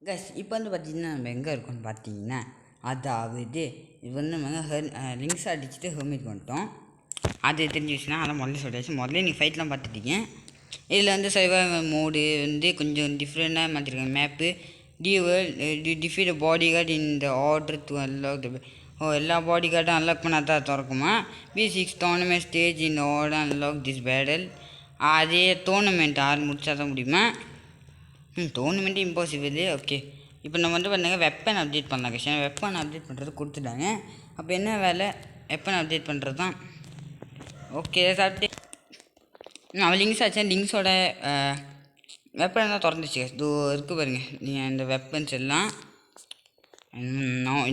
கஸ் இப்போ வந்து பார்த்திங்கன்னா நம்ம எங்கே இருக்கோம்னு பார்த்தீங்கன்னா, அதாவது இது வந்து நம்ம லிங்க்ஸ் அடிச்சுட்டு ஹெர்மிட் வந்துட்டோம். அது தெரிஞ்சிச்சுன்னா அதை முதல்ல சொல்லியாச்சு. முதல்ல நீங்கள் ஃபைட்லாம் பார்த்துட்டீங்க. இதில் வந்து சர்வைவல் மோடு வந்து கொஞ்சம் டிஃப்ரெண்ட்டாக மாற்றிருக்காங்க. மேப்பு டிஃபீட் பாடி கார்டு இந்த ஆர்டர் டு அன்லாக் எல்லா பாடி கார்டும் அன்லாக் பண்ணால் தான் திறக்குமா. B6 டோர்னமெண்ட் ஸ்டேஜ் இந்த ஆர்டர் அன்லாக் திஸ் பேடல். அதே டோர்னமெண்ட் ஆறு முடிச்சா தான் முடியுமா. Tournament impossible. ஓகே, இப்போ நம்ம வந்து பார்த்தீங்கன்னா வெப்பன் அப்டேட் பண்ணலாம். கஷ்டம் வெப்பன் அப்டேட் பண்ணுறது கொடுத்துட்டாங்க. அப்போ என்ன வேலை? வெப்பன் அப்டேட் பண்ணுறது தான். ஓகே சாப்பிட்டு அவன் லிங்க்ஸ் ஆச்சு. லிங்க்ஸோட வெப்பன் தான் திறந்துச்சு. இது இருக்குது பாருங்க. நீங்கள் இந்த வெப்பன்ஸ் எல்லாம்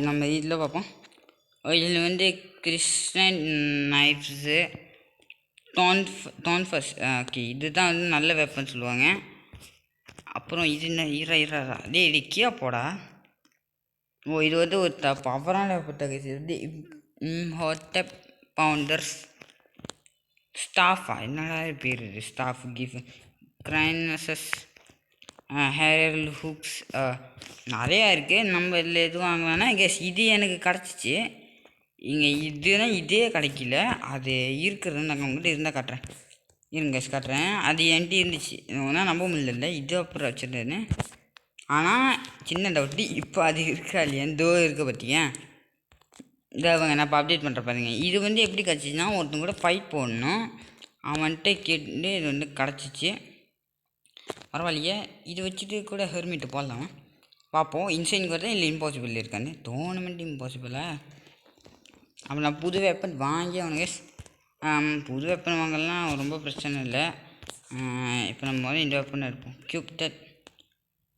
நம்ம இதில் பார்ப்போம். இதில் வந்து கிறிஸ்டன் நைஃப்ஸு டோன்ஃபஸ். ஓகே, இதுதான் வந்து நல்ல வெப்பன் சொல்லுவாங்க. அப்புறம் இது என்ன இரா இது கீழே போடா. இது வந்து ஒரு பவரான புத்தகம். இது வந்து இம்ஹோட்டப் பவுண்டர்ஸ் ஸ்டாஃபா என்னடா பேர் இது? ஸ்டாஃப் கிஃப் கிரைனஸஸ் ஹேரல் ஹூக்ஸ் நிறையா இருக்குது. நம்ம இதில் எது வாங்கலாம்னா கேஸ் இது எனக்கு கிடச்சிச்சு. இங்கே இதுனா இதே கிடைக்கல. அது இருக்கிறது நாங்கள் உங்கள்கிட்ட இருந்தால் காட்டுறேன். இருங்க கேஸ் காட்டுறேன். அது என்கிட்ட இருந்துச்சு. ஒன்றா நம்ப முடியல. இது அப்புறம் வச்சுருந்தேன்னு. ஆனால் சின்ன டவுட்டு, இப்போ அது இருக்கா இல்லையா? எந்தோ இருக்க பார்த்தியா? இதாவங்க நான் இப்போ அப்டேட் பண்ணுற பாருங்க. இது வந்து எப்படி கிடச்சிச்சின்னா, ஒருத்தங்க கூட ஃபைட் போடணும். அவன்கிட்ட கேட்டு இது வந்து கிடச்சிச்சு. பரவாயில்லையே, இது வச்சுட்டு கூட ஹெர்மிட்டு போடலாம். பார்ப்போம் இன்சைனுக்கு வருதா இல்லை இம்பாசிபிள் இருக்கான்னு. டோர்னமெண்ட் இம்பாசிபிளா? அப்போ நான் புது வெப்பன் வாங்கி அவனுக்கு புது வெப்பன் வாங்கலாம் ரொம்ப பிரச்சனை இல்லை. இப்போ நம்ம முதல்ல இந்த வெப்பன் இருப்போம். கியூப்டட்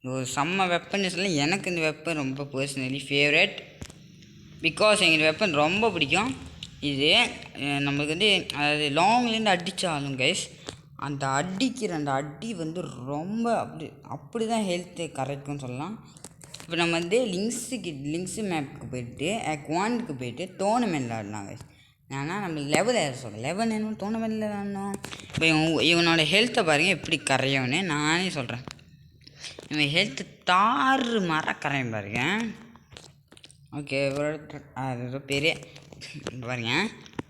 ஒரு செம்ம வெப்பன் சொல்லலாம். எனக்கு இந்த வெப்பன் ரொம்ப பர்சனலி ஃபேவரட். பிகாஸ் எங்கள் இந்த வெப்பன் ரொம்ப பிடிக்கும். இது நம்மளுக்கு வந்து அதாவது லாங்லேருந்து அடித்தாலும் கைஸ் அந்த அடிக்கிற அந்த அடி வந்து ரொம்ப அப்படி தான் ஹெல்த்து கரெக்டுன்னு சொல்லலாம். இப்போ நம்ம வந்து லிங்க்ஸு மேப்புக்கு போய்ட்டு அக்வாண்டுக்கு போய்ட்டு டோர்னமெண்ட் விளாடலாம் கைஸ். ஏன்னா நம்ம லெவல் ஏற சொல்கிறேன். லெவல் என்ன டோர்னமெண்ட்டில் விளாடணும். இப்போ இவனோட ஹெல்த்தை பாருங்கள் எப்படி கரையோன்னு நானே சொல்கிறேன். இவன் ஹெல்த்து தாறு கரையும் பாருங்க. ஓகே, அது பெரிய பாருங்க.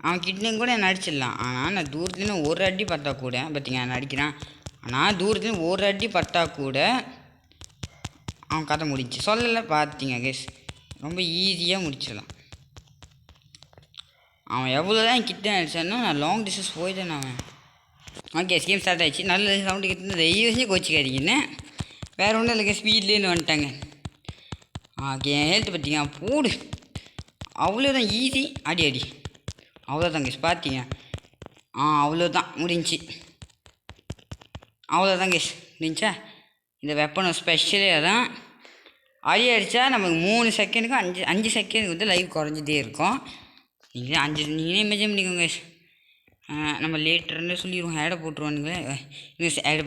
அவன் கிட்னியும் கூட என்ன அடிச்சிடலாம். ஆனால் நான் தூரத்துலேருந்து ஒரு அடி பட்டா கூட பார்த்தீங்க நான் அடிக்கிறான். ஆனால் தூரத்துலேருந்து ஒரு அடி பட்டா கூட அவன் கதை முடிச்சு சொல்லலை. பார்த்தீங்க கேஸ் ரொம்ப ஈஸியாக முடிச்சிடலாம். அவன் எவ்வளோ தான் கிட்ட அடிச்சானோ நான் லாங் டிஸ்டன்ஸ் போயிட்டேன் அவன். ஓகே, கேம் ஸ்டார்ட் ஆகிடுச்சு. நல்ல சவுண்டு கிட்ட தயவுசெஞ்சு கோச்சிக்காதீங்கன்னு. வேறு ஒன்றும் இல்லைங்க, ஸ்பீட்லேருந்து வந்துட்டாங்க. ஓகே, ஹெல்த் பார்த்தீங்க போடு. அவ்வளோதான், ஈஸி. அடி அவ்வளோதாங்க பார்த்தீங்க. அவ்வளோதான் முடிஞ்சு. அவ்வளோதான் கேஸ் முடிஞ்சா. இந்த வெப்பன் ஸ்பெஷலே அதான். அடித்தா நமக்கு 3 செகண்டுக்கு 5 செகண்டுக்கு வந்து லைவ் குறைஞ்சிட்டே இருக்கும். நீங்களே இமேஜின் பண்ணிக்கோங்க கேஸ். நம்ம லேட்டர்னு சொல்லிடுவோம். ஆடை போட்டுருவானுங்களே ஆட்.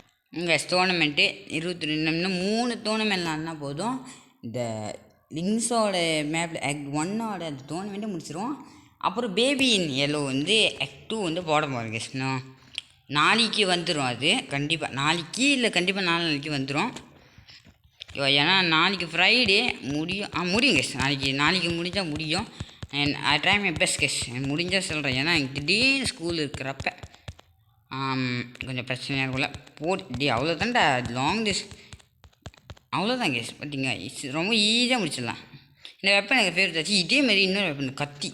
கேஸ் டோர்னமெண்ட்டு 22 இன்னும் 3 டோர்னமெண்ட்லான்னா போதும். இந்த லிங்க்ஸோட மேப்பில் ஆக்ட் 1ஓட அந்த டோர்னமெண்ட்டை முடிச்சிடுவோம். அப்புறம் பேபி இன் எல்லோ வந்து ஆக்ட் 2 வந்து போட போகிறேன் கேஸ். நாளைக்கு வந்துடும். அது கண்டிப்பாக நாளைக்கு இல்லை, கண்டிப்பாக நாளைக்கு வந்துடும். ஏன்னா நாளைக்கு ஃப்ரைடே முடியும் கேஸ். நாளைக்கு முடிஞ்சால் முடியும். I try my best case. முடிஞ்சால் சொல்கிறேன். ஏன்னா எனக்கு திடீர்னு ஸ்கூல் இருக்கிறப்ப கொஞ்சம் பிரச்சனையாக இருக்கும்ல. போட்டு அவ்வளோதான்டா லாங் டிஸ். அவ்வளோதான் கேஸ். பார்த்தீங்க ரொம்ப ஈஸியாக முடிச்சிடலாம். இந்த வெப்பன் எனக்கு பேர் தாச்சு. இதேமாரி இன்னொரு வெப்பன் கத்தி.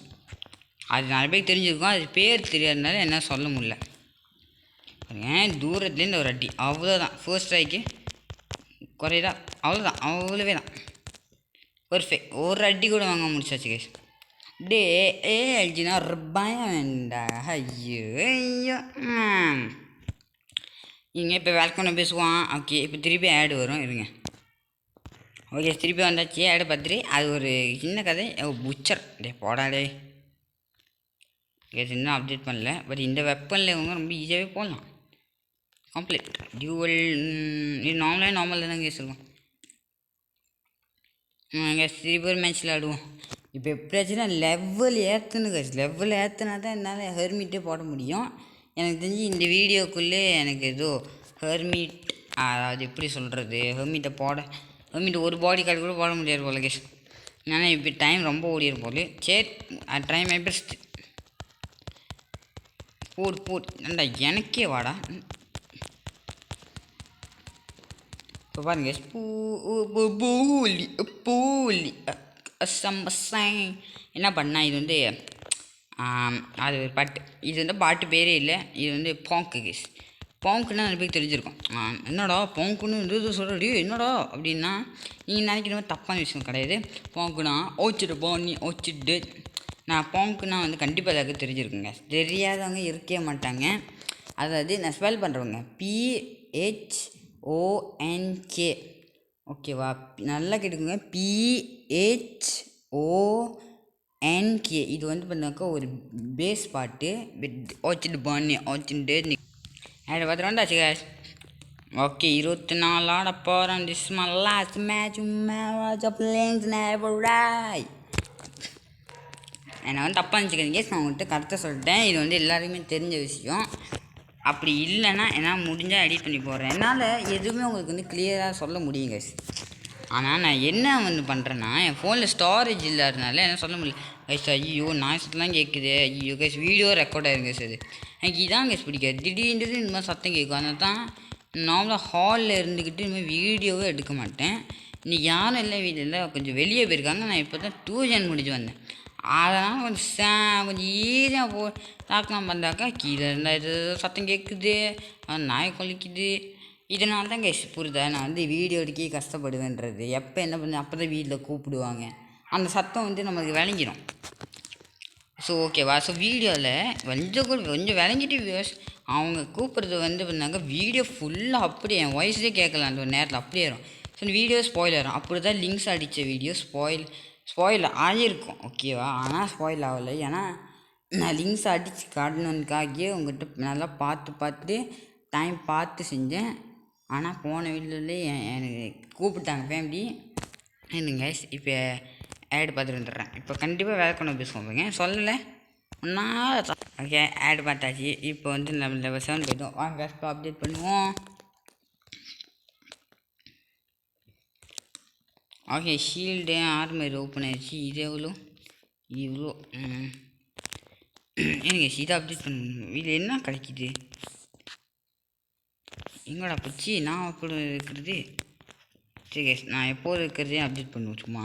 அது நிறைய பேருக்கு தெரிஞ்சிருக்கும். அது பேர் தெரியாதனால என்ன சொல்ல முடியல. பாருங்க தூரத்துலேருந்து ஒரு அடி அவ்வளோதான். ஃபர்ஸ்ட் ஸ்ட்ரைக்கு குறையுதா? அவ்வளோதான், அவ்வளோவே தான். பர்ஃபெக்ட். ஒரு அடி கூட வாங்க முடிச்சாச்சு கேஸ். அல்ஜினா பயம் வேண்டா. ஐயோ இங்கே இப்போ வேல்கொண்டு பேசுவான். ஓகே, இப்போ திருப்பி ஆடு வரும். இருங்க. ஓகே, திருப்பி வந்தாச்சு. ஆடு பார்த்துட்டு அது ஒரு சின்ன கதை. புச்சர் போடாடே கேஸ். இன்னும் அப்டேட் பண்ணல. பட் இந்த வெப்பனில் இவங்க ரொம்ப ஈஸியாகவே போடலாம். கம்ப்ளீட் டியூவல் இது நார்மல் தான் கேஸ் இருக்கும். கேஸ் திருப்பி ஒரு மேட்ச்சில் ஆடுவோம். இப்போ எப்படியாச்சுன்னா லெவல் ஏற்றணும் கேஸ். லெவல் ஏற்றினா தான் என்னால் ஹெர்மிட்டே போட முடியும். எனக்கு தெரிஞ்சு இந்த வீடியோக்குள்ளே எனக்கு ஏதோ ஹெர்மிட் அதாவது எப்படி சொல்கிறது, மீட்டு ஒரு பாடி கார்டு கூட போட முடியாது போல கேஸ். ஏன்னா இப்போ டைம் ரொம்ப ஓடிடும் போல. சரி ட்ரை மை பெஸ்ட். போடு ஏண்டா எனக்கே வாடா. இப்போ பாருங்க பூலி என்ன பண்ணா இது வந்து அது ஒரு பாட்டு. இது வந்து பாட்டு பேரே இல்லை, இது வந்து பாங்கு கேஸ். பாங்குன்னா நிறைய பேருக்கு தெரிஞ்சிருக்கும். என்னடா பாங்குன்னு இது சொல்கிறடி என்னடா அப்படின்னா நீங்கள் நினைக்கிற மாதிரி தப்பான விஷயம் கிடையாது. பாங்குனா ஓச்சிட்டு போனி ஓச்சிட்டு. நான் பாங்குன்னா வந்து கண்டிப்பாக எல்லாருக்கும் தெரிஞ்சிருக்குங்க. தெரியாதவங்க இருக்கவே மாட்டாங்க. அதாவது நான் ஸ்பெல் பண்ணுறவங்க PHONK. ஓகேவா? நல்லா கேட்டுக்கோங்க, PHONK. இது வந்து பண்ணாக்கா ஒரு பேஸ் பாட்டு. ஓச்சிட்டு பானி ஓச்சிட்டு அதில் பார்த்துட்டு கேஸ். ஓகே 24 ஆட போகிறோம். திஸ் மை லாஸ்ட் மேட்ச் என்னை வந்து தப்பாக நினச்சிக்கிறீங்க. நான் உங்கள்கிட்ட கரெக்டாக சொல்லிட்டேன். இது வந்து எல்லாருக்குமே தெரிஞ்ச விஷயம். அப்படி இல்லைன்னா என்னால் முடிஞ்சால் எடிட் பண்ணி போடுறேன். என்னால் எதுவுமே உங்களுக்கு வந்து கிளியராக சொல்ல முடியும் கைஸ். ஆனால் நான் என்ன வந்து பண்ணுறேன்னா என் ஃபோனில் ஸ்டோரேஜ் இல்லாததுனால என்ன சொல்ல முடியல கைஸ். ஐயோ நாய்ஸ்லாம் கேட்குது. ஐயோ கைஸ் வீடியோ ரெக்கார்ட் ஆகிருக்கு கைஸ். அது எனக்கு இதான் கைஸ் பிடிக்காது. திடீர்னு இந்த மாதிரி சத்தம் கேட்கும். அதனால தான் நார்மலாக ஹாலில் இருந்துக்கிட்டு இனிமேல் வீடியோவே எடுக்க மாட்டேன். இன்றைக்கி யாரும் இல்லை வீட்டில், கொஞ்சம் வெளியே போயிருக்காங்க. நான் இப்போ தான் டியூஷன் முடிஞ்சு வந்தேன். அதனால் கொஞ்சம் ஈஸியாக தாக்கலாம் பண்ணாக்கா கீழே இருந்தால் இது சத்தம் கேட்குது, நாய் கொலிக்குது. இதனால தான் கைஸ் புரியுதா நான் வந்து வீடியோ எடுக்க கஷ்டப்படுவேன்றது. எப்போ என்ன பண்ண அப்போ தான் வீட்டில் கூப்பிடுவாங்க. அந்த சத்தம் வந்து நமக்கு விளங்கிடும். ஸோ ஓகேவா? ஸோ வீடியோவில் கொஞ்சம் விளங்கிட்டு வியூஸ் அவங்க கூப்பிட்றது வந்து பண்ணாங்க. வீடியோ ஃபுல்லாக அப்படியே என் வாய்ஸே கேட்கல அந்த ஒரு நேரத்தில் அப்படியே வரும். ஸோ வீடியோ ஸ்பாயில் ஆகும். அப்படி தான் லிங்க்ஸ் அடித்த வீடியோ ஸ்பாயில் ஆகியிருக்கும். ஓகேவா? ஆனால் ஸ்பாயில் ஆகலை. ஏன்னா நான் லிங்க்ஸ் அடித்து காட்டணுன்னுக்காகவே உங்கள்கிட்ட நல்லா பார்த்து டைம் பார்த்து செஞ்சேன். ஆனால் போன வீடியோவிலே எனக்கு கூப்பிட்டாங்க ஃபேமிலி. என்னங்க இப்போ ஆட் பார்த்துட்டு வந்துடுறேன். இப்போ கண்டிப்பாக வேலை கொண்டு பேசுவோங்க. சொல்லலை ஒன்றா. ஓகே ஆட் பார்த்தாச்சு. இப்போ வந்து நம்ம லெவல் 7 போய்ட்டோம். வாங்க இப்போ அப்டேட் பண்ணுவோம். ஓகே ஷீல்டு ஆர்மர் ஓப்பன் ஆயிடுச்சு. இது இவ்வளோ எனக்கு இதை அப்டேட் பண்ணணும். இதில் என்ன கிடைக்கிது? எங்கடா போச்சு நான் அப்படி இருக்கிறது? சரி நான் எப்போது இருக்கிறதே அப்டேட் பண்ணுவோம். சும்மா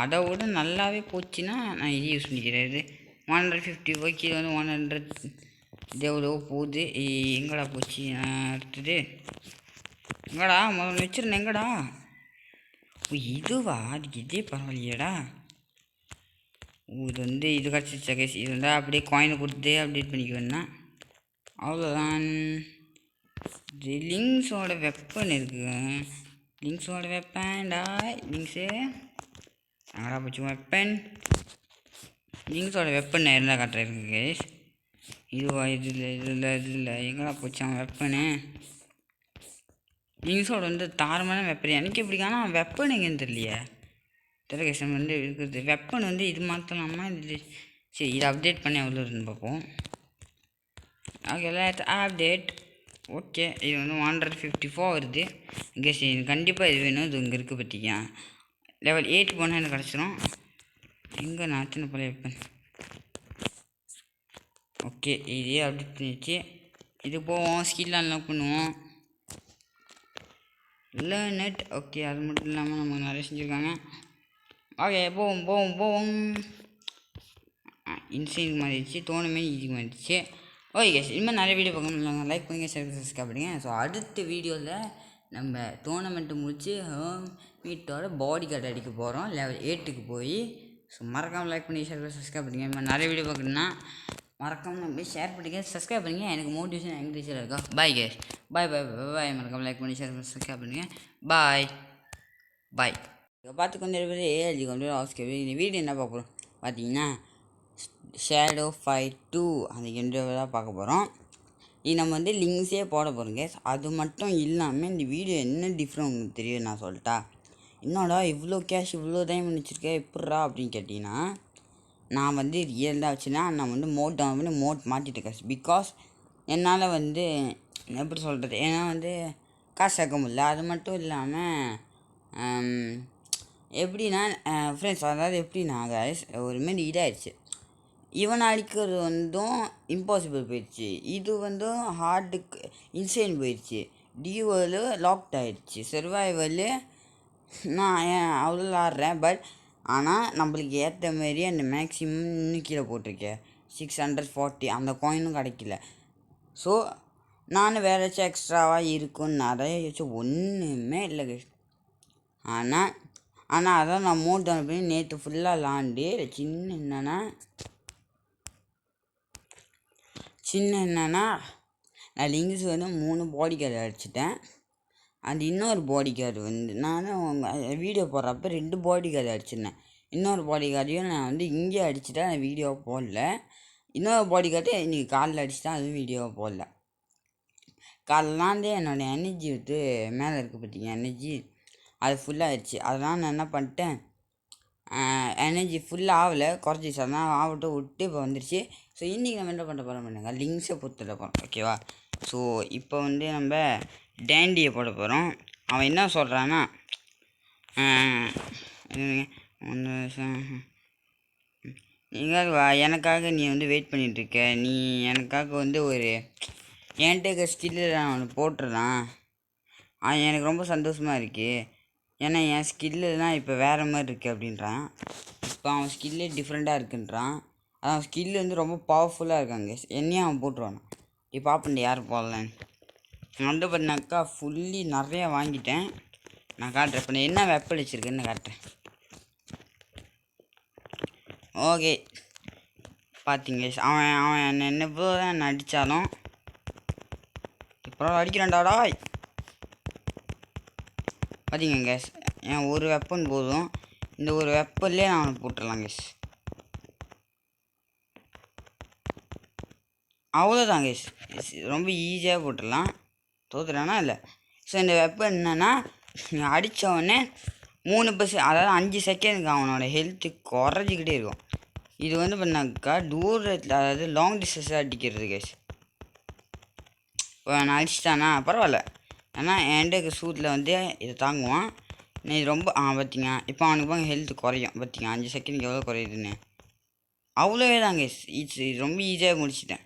அதை விட நல்லாவே போச்சுன்னா நான் இது யூஸ் பண்ணிக்கிறேன். இது 150 ஓகே. இது வந்து 100 இது எவ்வளோ போகுது? எங்கடா போச்சு அடுத்தது? எங்கடா முதல்ல வச்சுருந்தேன் எங்கடா? இதுவா? அதுக்கு இதே பரவாயில்லையடா. இது வந்து இது கிடச்சிச்சா கேஸ். இது வந்து அப்படியே காயினை கொடுத்து அப்டேட் பண்ணிக்குவேன்னா அவ்வளோதான். லிங்க்ஸோட வெப்பன் இருக்குது. லிங்க்ஸோட வெப்பன்டா. லிங்க்ஸு அங்கடா போச்சு வெப்பன். லிங்க்ஸோட வெப்பன் இருந்தால் காட்டுறேன் கேஸ். இதுவா? இது இல்லை எங்கடா போச்சு அவன் வெப்பனு? லிங்க்ஸோட வந்து தாரமான வெப்பன் எனக்கு எப்படி? ஆனால் வெப்பன் எங்கேன்னு தெரியலையே. டெலிகேஷன் வந்து இருக்குது. வெப்பன் வந்து இது மாற்றலாமா? இது சரி இதை அப்டேட் பண்ணி எவ்வளோ இருக்குன்னு பார்ப்போம். Okay let's update. ஓகே இது வந்து 154 வருது. இங்கே சரி கண்டிப்பாக இது வேணும். இது இங்கே இருக்குது பார்த்திங்க. லெவல் 8 போனால் எனக்கு கிடச்சிரும். எங்கே நான் சின்ன பழைய வைப்பேன். ஓகே இதே அப்டேட் பண்ணிடுச்சு. இது போவோம் ஸ்கில் அன்லாக் பண்ணுவோம். லேர்னட் ஓகே அது மட்டும் இல்லாமல் நம்ம நிறைய செஞ்சுருக்காங்க. ஓகே போவோம். இன்சைன் மாறிடுச்சு. தோணுமே இதுக்கு மாறிடுச்சு. ஓகே கேஸ் இனிமேல் நிறைய வீடியோ பார்க்கணும். லைக் பண்ணுங்கள், சப்ஸ்கிரைப் பண்ணுங்கள். ஸோ அடுத்த வீடியோவில் நம்ம டோர்னமெண்ட்டு முடித்து வீட்டோட பாடி கார்டு அடிக்க போகிறோம் லெவல் 8க்கு போய். ஸோ மறக்காமல் லைக் பண்ணி சப்ஸ்கிரைப் பண்ணுங்கள். இனிமேல் நிறைய வீடியோ பார்க்கணுன்னா மறக்காமல் நம்ம ஷேர் பண்ணிக்க சப்ஸ்கிரைப் பண்ணுங்கள். எனக்கு மோட்டிவேஷன் என்கரேஜாக இருக்கா. Bye guys. பாய். மறக்காமல் லைக் பண்ணி சப்ஸ்கிரைப் பண்ணுங்கள். பாய். இப்போ பார்த்துக்கொண்டு இருப்பது ஏஎல்ஜி கம்ப்யூட்டர் ஹவுஸ். இந்த வீடியோ என்ன பார்க்க போகிறோம் பார்த்தீங்கன்னா ஷேடோ ஃபைட் 2 அந்த வீடியோவை தான் பார்க்க போகிறோம். இது நம்ம வந்து லிங்க்ஸே போட போகிறோம் கேஸ். அது மட்டும் இல்லாமல் இந்த வீடியோ என்ன டிஃப்ரெண்ட் உங்களுக்கு தெரியும் நான் சொல்லிட்டா. என்னடா இவ்வளோ கேஷ் இவ்வளோ டைம் வச்சுருக்கேன் எப்பட்றா அப்படின்னு கேட்டிங்கன்னா நான் வந்து ரியலாக வச்சுன்னா நான் வந்து மோட் டவுன் பண்ணி மோட் மாற்றிட்டேன் கேஸ். பிகாஸ் என்னால் வந்து எப்படி சொல்கிறது, ஏன்னா வந்து காசு சேர்க்க முடியல. அது மட்டும் இல்லாமல் எப்படின்னா ஃப்ரெண்ட்ஸ், அதாவது எப்படின்னா கைஸ் ஒருமாரி இதாகிடுச்சு. இவனை அடிக்கிறது வந்தும் இம்பாசிபிள் போயிடுச்சு. இது வந்து ஹார்டுக்கு இன்சைன் போயிடுச்சு. டிஓவில் லாக்ட் ஆகிடுச்சு. சர்வைவலு நான் அவ்வளோ ஆடுறேன். பட் ஆனால் நம்மளுக்கு ஏற்ற மாரி அந்த மேக்ஸிமம் இன்னும் கீழே போட்டிருக்கேன் 640 அந்த காயினும் கிடைக்கல. ஸோ நான் வேறு ஏதாச்சும் எக்ஸ்ட்ராவாக இருக்குன்னு நிறைய ஏதாச்சும் ஒன்றுமே இல்லை கைஸ். ஆனால் அதான் நான் மோட் டவுன் பண்ணி நேற்று ஃபுல்லாக விளாண்டு என்னென்னா நான் லிங்க்ஸ் வந்து 3 பாடி கார்டு அடிச்சிட்டேன். அது இன்னொரு பாடி கார்டு வந்து நான் வீடியோ போடுறப்ப 2 பாடி கார்டு அடிச்சிருந்தேன். இன்னொரு பாடி கார்டையும் நான் வந்து இங்கே அடிச்சுட்டேன், நான் வீடியோ போடல. இன்னொரு பாடி கார்டு இன்றைக்கி காலில் அடிச்சுட்டேன், அதுவும் வீடியோ போடல. காலெலாந்தே என்னோடய எனர்ஜி விட்டு மேலே இருக்குது பார்த்தீங்க, எனர்ஜி அது ஃபுல்லாகிடுச்சு. அதனால் நான் என்ன பண்ணிட்டேன், எனர்ஜி ஃபுல்லாக ஆகலை, குறைஞ்சிச்சு. அதனால் ஆகட்டும் விட்டு இப்போ வந்துடுச்சு. ஸோ இன்றைக்கி நம்ம என்ன பண்ண போகிறோம் பண்ணுங்க, லிங்க்ஸை பொறுத்துட போகிறோம். ஓகேவா? ஸோ இப்போ வந்து நம்ம டேண்டியை போட போகிறோம். அவன் என்ன சொல்கிறான்னா, நீங்கள் எனக்காக நீ வந்து வெயிட் பண்ணிகிட்ருக்க, நீ எனக்காக வந்து ஒரு என்கிட்ட ஸ்கில்லு நான் ஒன்று போட்டுடுறான், எனக்கு ரொம்ப சந்தோஷமாக இருக்குது. ஏன்னா என் ஸ்கில்லுலாம் இப்போ வேறு மாதிரி இருக்குது அப்படின்றான். இப்போ அவன் ஸ்கில்லே டிஃப்ரெண்ட்டாக இருக்குன்றான். அவன் ஸ்கில்லு வந்து ரொம்ப பவர்ஃபுல்லாக இருக்காங்க. என்னையும் அவன் போட்டுருவான். இப்போ பார்ப்பேன் யார் போடலான்னு. நான் வந்து பண்ணாக்கா ஃபுல்லி நிறையா வாங்கிட்டேன். நான் காட்டுறேன். இப்போ நான் என்ன வெப்பன் வச்சுருக்கேன்னு காட்டுறேன். ஓகே பார்த்தீங்க, அவன் என்ன இப்போ தான் அடித்தாலும் இப்போ அடிக்கிறான்டாடா. பார்த்தீங்க கேஸ், என் ஒரு வெப்பன் போதும். இந்த ஒரு வெப்பன்லேயே நான் அவனை போட்டுடலாம் கேஸ். அவ்வளோதான் கேஸ், ரொம்ப ஈஸியாக போட்டுடலாம். தோத்துறானா இல்லை. ஸோ இந்த வெப்பன் என்னென்னா, அடித்தவொடனே 3%, அதாவது 5 செகண்டுக்கு அவனோட ஹெல்த்து குறைஞ்சிக்கிட்டே இருக்கும். இது வந்து பண்ணாக்கா தூரத்தில், அதாவது லாங் டிஸ்டன்ஸாக அடிக்கிறது கேஸ். இப்போ நான் அடிச்சிட்டானா பரவாயில்ல, ஏன்னா என்கிட்ட சூட்டில் வந்து இதை தாங்குவான். இது ரொம்ப பார்த்தீங்க, இப்போ அவனுக்கு போங்க ஹெல்த்து குறையும். பார்த்தீங்க 5 செகண்டுக்கு எவ்வளோ குறையுதுன்னு. அவ்வளோவே தான் கேஸ், இது ரொம்ப ஈஸியாக முடிச்சிட்டேன்.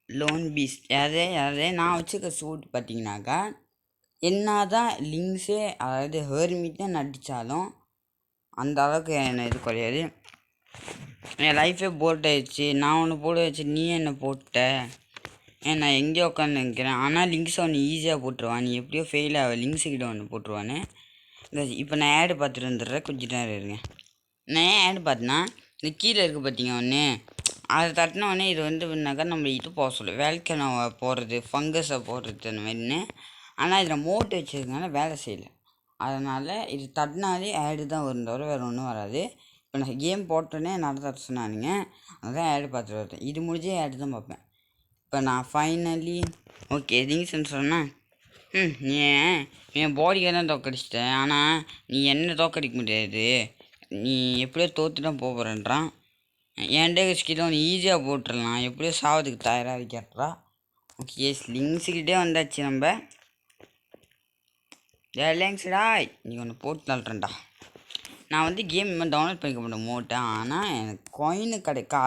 லோன் பீஸ்ட் யாரே நான் வச்சுக்க சூட் பார்த்தீங்கன்னாக்கா, என்ன தான் லிங்க்ஸே, அதாவது ஹெர்மிட் தான் நடித்தாலும் அந்த அளவுக்கு என்ன இது குறையாது. என் லைஃபே போட் ஆயிடுச்சு. நான் ஒன்று போட வச்சு நீ என்ன போட்ட, நான் எங்கேயோ உட்காந்து நிற்கிறேன். ஆனால் லிங்க்ஸை ஒன்று ஈஸியாக போட்டுருவான். நீ எப்படியோ ஃபெயில் ஆக லிங்க்ஸுக்கிட்ட ஒன்று போட்டுருவானே. இப்போ நான் ஆடு பார்த்துட்டு வந்துடுறேன், கொஞ்சம் நேரம் இருங்க. நான் ஏன் ஆடு பார்த்தேன்னா, இந்த கீழே இருக்குது பார்த்தீங்க ஒன்று, அதை தட்டினோடனே இது வந்து பண்ணாக்கா நம்ம இது போக சொல்லு, வேல்கனோவை போடுறது, ஃபங்கஸை போடுறது அந்த மாதிரின்னு. ஆனால் இதில் மோட்டு வச்சதுனால வேலை செய்யலை. அதனால் இது தட்டினாலே ஆடு தான் வரும், தவிர வேறு ஒன்றும் வராது. இப்போ நான் கேம் போட்டோன்னே நடத்த சொன்னானுங்க, அதான் ஆடு பார்த்துட்டு வரேன். இது முடிஞ்சே ஆடு தான் பார்ப்பேன். இப்போ நான் ஃபைனலி ஓகே ரீசன் சொன்னேன். நீ என் பாடியை தான் தோக்கடிச்சிட்டேன், ஆனால் நீ என்ன தோக்கடிக்க முடியாது, நீ எப்படியோ தோற்று தான் போகிறேன்றான். என்கிட்ட ஸ்கில் ஒன்று ஈஸியாக போட்டுடலாம், எப்படியோ சாவதுக்கு தயாராக இருக்கிறா. ஓகே லிங்க்ஸுக்கிட்டே வந்தாச்சு நம்ம. லிங்க்ஸ்டா நீ ஒன்று போட்டு தள்ளுறேன்டா. நான் வந்து கேம் இனிமேல் டவுன்லோட் பண்ணிக்க மாட்டேன் மோட்டேன். ஆனால் எனக்கு காயினு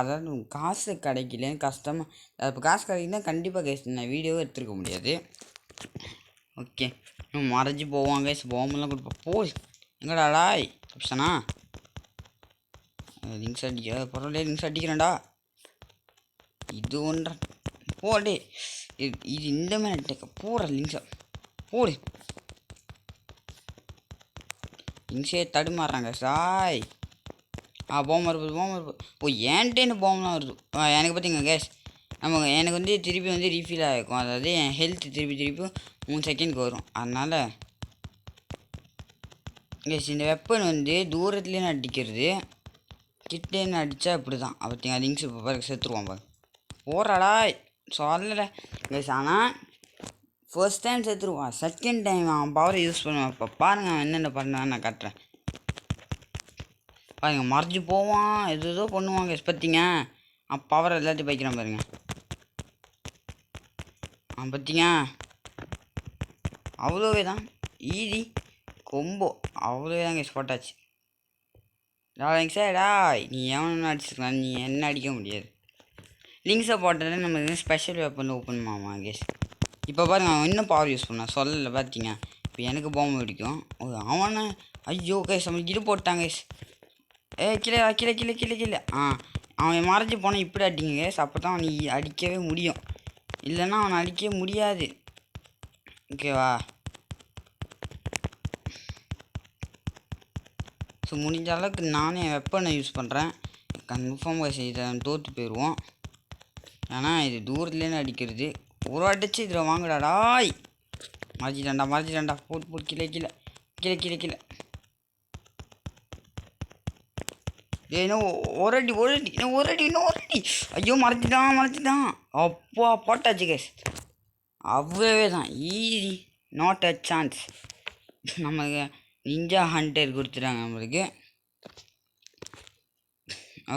அதாவது காசு கிடைக்கலன்னு கஷ்டமாக. இப்போ காசு கிடைக்குன்னா கண்டிப்பாக கேஸ் நான் வீடியோவே எடுத்துருக்க முடியாது. ஓகே மறைஞ்சி போவான் கேஸ், போமெல்லாம் கொடுப்போம். போ எங்கடாடா ஆப்ஷனா லிங்க்ஸ் அடிக்க பரவாயில்ல, லிங்க்ஸ் அடிக்கிறேன்டா. இது ஒன்றா போடே, இது இந்த மாதிரி போடுற லிங்க்ஸை போடு. லிங்க்ஸே தடுமாறுறாங்க சாய். போம் வருது. ஏன்ட்டேன்னு போம்லாம் வருது எனக்கு. பார்த்தீங்க கேஸ், எனக்கு வந்து திருப்பி வந்து ரீஃபில் ஆகிருக்கும். அதாவது என் ஹெல்த் திருப்பி 3 செகண்டுக்கு வரும். அதனால் கேஸ் இந்த வெப்பன் வந்து தூரத்துலேயே அடிக்கிறது, கிட்டேன்னு அடித்தா இப்படி தான். பார்த்தீங்க லிங்க்ஸ் இப்போ பாருங்க செத்துருவான் பாரு. போடுறாடா சொல்லலை கேஸ். ஆனால் ஃபர்ஸ்ட் டைம் செத்துருவான், செகண்ட் டைம் அவன் பவரை யூஸ் பண்ணுவான். இப்போ பாருங்கள் அவன் என்னென்ன பண்ணுவான்னு நான் காட்டுறேன். பாருங்க மறைஞ்சி போவான், ஏதோ பண்ணுவாங்க. பார்த்தீங்க பவர் எல்லாத்தையும் பைக்கிறான் பாருங்க. பார்த்தீங்க அவ்வளோவே தான். ஈஸி கொம்போ அவ்வளோவே தான் கைஸ் போட்டாச்சு. நீ எவன அடிச்சிருக்கலாம், நீ என்ன அடிக்க முடியாது. லிங்க்ஸை போட்டது நம்ம ஸ்பெஷல் வெப்பன் ஓப்பன் பண்ணாமா கேஸ். இப்போ பாருங்க அவன் இன்னும் பவர் யூஸ் பண்ணான் சொல்லலை பார்த்தீங்க. இப்போ எனக்கு பாம்பு பிடிக்கும் அவனை. ஐயோ கைஸ் நம்மளுக்கு இது போட்டாங்க கைஸ். கீழே கீழே கீழே கீழே கீழே அவன் மறைஞ்சி போனால் இப்படி அடிங்க கைஸ். அப்போ தான் நீ அடிக்கவே முடியும், இல்லைன்னா அவனை அடிக்கவே முடியாது. ஓகேவா? ஸோ முடிஞ்ச அளவுக்கு நானே வெப்பனை யூஸ் பண்ணுறேன். கன்ஃபார்ம் கைஸ் இதை தோற்று போயிடுவோம். ஏன்னா இது தூரத்துலேருந்து அடிக்கிறது. ஒரு அடிச்சு இதில் வாங்கடாடாய். மறைச்சிட்டாண்டா போட்டு கீழே கீழே கீழே கீழே கீழே. இன்னும் ஒரு அடி இன்னும் ஒரு அடி. ஐயோ மறைச்சிட்டான். அப்பா போட்டாச்சு கேஸ். அவ்வளவே தான் ஈஸி, நாட் அ சான்ஸ். நமக்கு நிஞ்சா ஹண்டர் கொடுத்துட்டாங்க நம்மளுக்கு.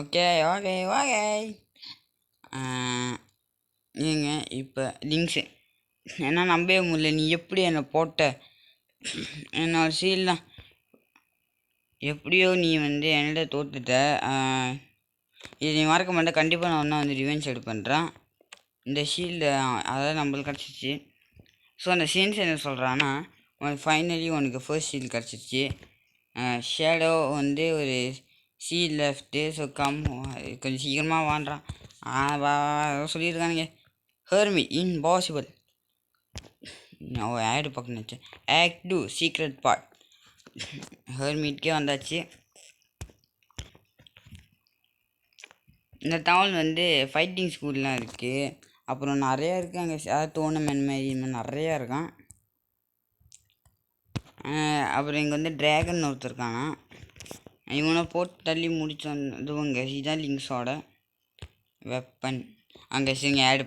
ஓகே நீங்க இப்போ லிங்க்ஸு ஏன்னா நம்பவே முடியல. நீ எப்படி என்னை போட்ட? என்னோட சீல்லாம் எப்படியோ நீ என்னிட தோத்துட்ட. இது நீ மறக்க மாட்டேன். கண்டிப்பாக நான் ஒன்றா ரிவெஞ்ச் பண்ணுறேன். இந்த ஷீல்டு அதாவது நம்மளுக்கு கிடச்சிச்சு. ஸோ அந்த சீன்ஸ் என்ன சொல்கிறான்னா, ஃபைனலி உனக்கு ஃபர்ஸ்ட் ஷீல்டு கிடச்சிச்சு. ஷேடோ ஒரு ஷீல்டு லெஃப்ட்டு. ஸோ கொஞ்சம் சீக்கிரமாக வாண்டான். சொல்லியிருக்கானுங்க. ஹெர்மி இம்பாசிபிள். ஆடு பக்கம் வச்சேன். Act 2 secret part. ஹெர்மிட்கே வந்தாச்சு. இந்த டவுன் ஃபைட்டிங் ஸ்கூல்லாம் இருக்குது. அப்புறம் நிறையா இருக்குது அங்கே. டோர்னமெண்ட் மாதிரி நிறையா இருக்கான். அப்புறம் இங்கே ட்ராகன் ஒருத்தர் இருக்கானா. இவனை போட்டு தள்ளி முடிச்சு வந்ததுவங்க. இதுதான் லிங்க்ஸோட வெப்பன். அங்கே ஆடு